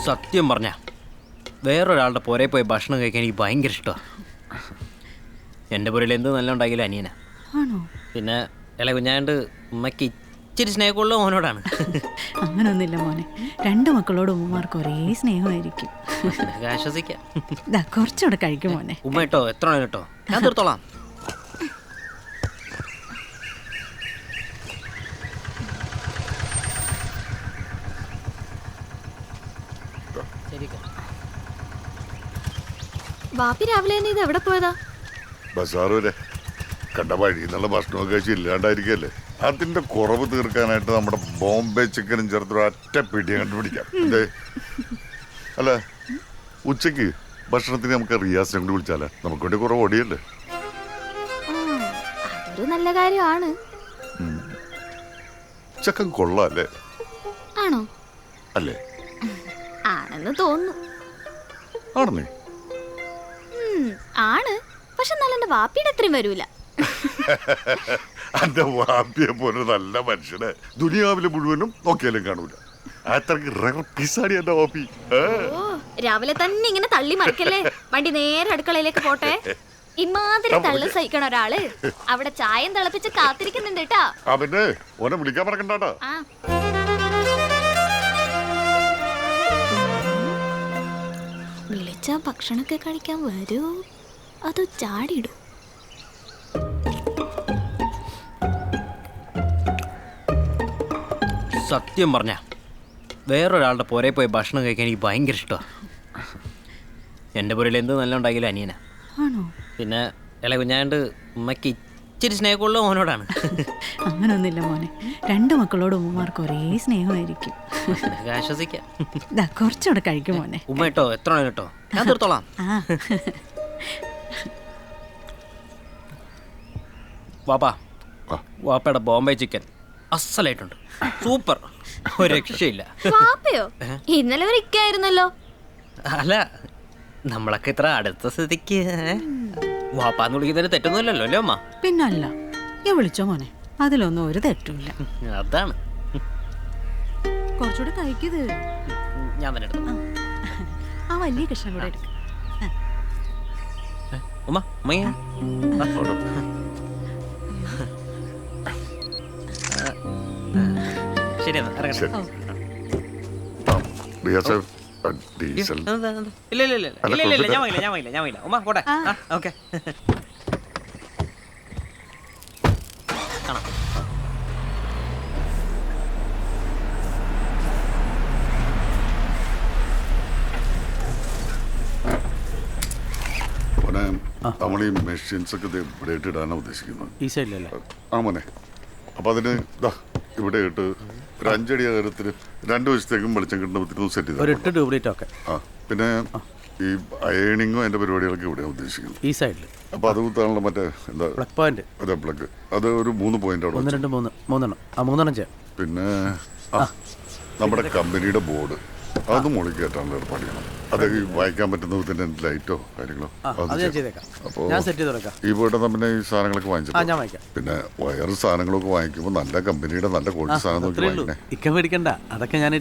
സത്യം പറഞ്ഞ വേറൊരാളുടെ പുറകെ പോയി ഭക്ഷണം കഴിക്കാൻ എനിക്ക് ഭയങ്കര ഇഷ്ടമാണ്. എൻ്റെ പുരയിൽ എന്ത് നല്ല ഉണ്ടാക്കില്ല അനിയനാ. പിന്നെ ഇള കുഞ്ഞാണ്ട് ഉമ്മയ്ക്ക് ഇച്ചിരി സ്നേഹമുള്ള മോനോടാണ്. അങ്ങനൊന്നുമില്ല മോനെ, രണ്ട് മക്കളോട് ഉമ്മമാർക്ക് ഒരേ സ്നേഹമായിരിക്കും. ആശ്വസിക്കാം. കുറച്ചുകൂടെ കഴിക്കും മോനെ. ഉമ്മ കേട്ടോ, എത്ര വേണം കേട്ടോ, ഞാൻ തീർത്തോളാം. ബാപ്പി രാവിലെ തന്നെ ഇത് എവിടെ പോയതാ? ബസാറ് കണ്ട വഴി എന്നുള്ള ഭക്ഷണമൊക്കെ കഴിച്ച് ഇല്ലാണ്ടായിരിക്കല്ലേ. അതിന്റെ കുറവ് തീർക്കാനായിട്ട് നമ്മുടെ ബോംബെ ചിക്കനും ചേർത്ത് ഒറ്റ പിടിയെ കണ്ടുപിടിക്കാം. എന്തേ അല്ല, ഉച്ചക്ക് ഭക്ഷണത്തിന് നമുക്ക് റിയാസിനെ കൊണ്ട് വിളിച്ചാലേ നമുക്ക് വേണ്ടി കുറവ് ഓടിയല്ലേ. അതൊരു നല്ല കാര്യമാണ്. ചക്കൻ കൊള്ളാല്ലേ? ആണോ? അല്ലേ? ആണെന്ന് തോന്നുന്നു. ആണെന്നേ? ആണ്, പക്ഷെ നല്ല എന്റെ വാപ്പിയുടെ അത്രയും വരൂല. എന്റെ വാപ്പിയെ പോലെ നല്ല മനുഷ്യനെ ദുനിയാവിലെ മുഴുവനും നോക്കിയാലും കാണൂല. അത്രക്ക് റെയർ പീസാടി എന്റെ വാപ്പി. രാവിലെ തന്നെ ഇങ്ങനെ തള്ളി മറിക്കല്ലേ. വണ്ടി നേരെ അടുക്കളയിലേക്ക് പോട്ടെ. ഇമാതിരി തള്ളു സഹിക്കണ ഒരാള് അവിടെ ചായം തിളപ്പിച്ച് കാത്തിരിക്കുന്നുണ്ട് കേട്ടാ. പിന്നെ ഓനെ വിളിക്കാൻ പറക്കണ്ടാ. വിളിച്ചാ ഭക്ഷണമൊക്കെ കഴിക്കാൻ വരൂ, അതോ ചാടിയിടും? സത്യം പറഞ്ഞ വേറൊരാളുടെ പുറകെ പോയി ഭക്ഷണം കഴിക്കാൻ എനിക്ക് ഭയങ്കര ഇഷ്ടമാണ്. എൻ്റെ പുരയിൽ എന്ത് നല്ല ഉണ്ടാക്കില്ല അനിയനാ. പിന്നെ ഇള കുഞ്ഞാണ്ട് ഉമ്മയ്ക്ക് ഇച്ചിരി സ്നേഹമുള്ള മോനോടാണ്. അങ്ങനൊന്നുമില്ല മോനെ, രണ്ട് മക്കളോട് ഉമ്മമാർക്ക് ഒരേ സ്നേഹമായിരിക്കും. ആശ്വസിക്കാം. കുറച്ചുകൂടെ കഴിക്കും മോനെ. ഉമ്മ കേട്ടോ, എത്ര വേണം കേട്ടോ, ഞാൻ തീർത്തോളാം. വാപ്പാ, വാപ്പയുടെ ബോംബെ ചിക്കൻ അസലായിട്ടുണ്ട്. സൂപ്പർ, ഒരു രക്ഷയില്ല. വാപ്പയോ? ഇന്നലെ വരെ ഇക്കായിരുന്നല്ലോ. അല്ല, നമ്മളൊക്കെ ഇത്ര അടുത്ത സ്ഥിതിക്ക് വാപ്പാന്ന് വിളിക്കുന്നതിന് തെറ്റൊന്നുമില്ലല്ലോ അല്ലേ അമ്മ? പിന്നല്ല, ഞാൻ വിളിച്ചോ മോനെ, അതിലൊന്നും ഒരു തെറ്റുമില്ല. അതാണ്. കുറച്ചുകൂടെ കഴിക്കത്. ഞാൻ തന്നെ എടുത്തു. ആ വലിയ കഷ്ണം കൂടെ എടുക്ക. ഉമ്മ ഉമ്മ ശരി, ഇല്ല ഞാൻ വാങ്ങില്ല ഉമ്മ പോട്ടെ. ഓക്കെ, കാണാം. നമ്മൾ ഈ മെഷീൻസ് ഒക്കെ ഇവിടെ ഇടാനാണ് ഉദ്ദേശിക്കുന്നത്. ഈ സൈഡിലല്ലേ? ആ മോനെ, അപ്പൊ അതിന് ഇവിടെ ഇട്ട് ഒരു 5 അടി അകലത്തിന് 2 വശത്തേക്കും വെളിച്ചം കിട്ടുന്ന സെറ്റ് ചെയ്ത്. ആ, പിന്നെ ഈ അയണിങ്ങും അതിന്റെ പരിപാടികളൊക്കെ ഇവിടെ ഉദ്ദേശിക്കുന്നു. ഈ സൈഡിൽ. അപ്പൊ അത് കുത്താനുള്ള മറ്റേ എന്താ അതെ പ്ലഗ്, അത് ഒരു 3 പോയിന്റ് അവിടെ. 1 2 3 3 ചെയ്യാം. പിന്നെ നമ്മുടെ കമ്പനിയുടെ ബോർഡ് അത് മുകളിൽ കയറ്റാനുള്ള ഏർപ്പാട് ചെയ്യണം. അത് വായിക്കാൻ പറ്റുന്ന വിധത്തിന്റെ ലൈറ്റോ കാര്യങ്ങളോ അപ്പോ ഈ ബോർഡ് തന്നെ ഈ സാധനങ്ങളൊക്കെ വാങ്ങിച്ചു. പിന്നെ വയർ സാധനങ്ങളൊക്കെ വാങ്ങിക്കുമ്പോൾ നല്ല കമ്പനിയുടെ നല്ല ക്വാളിറ്റി സാധനം നോക്കി വാങ്ങിക്കണേ. അതൊക്കെ ഞാൻ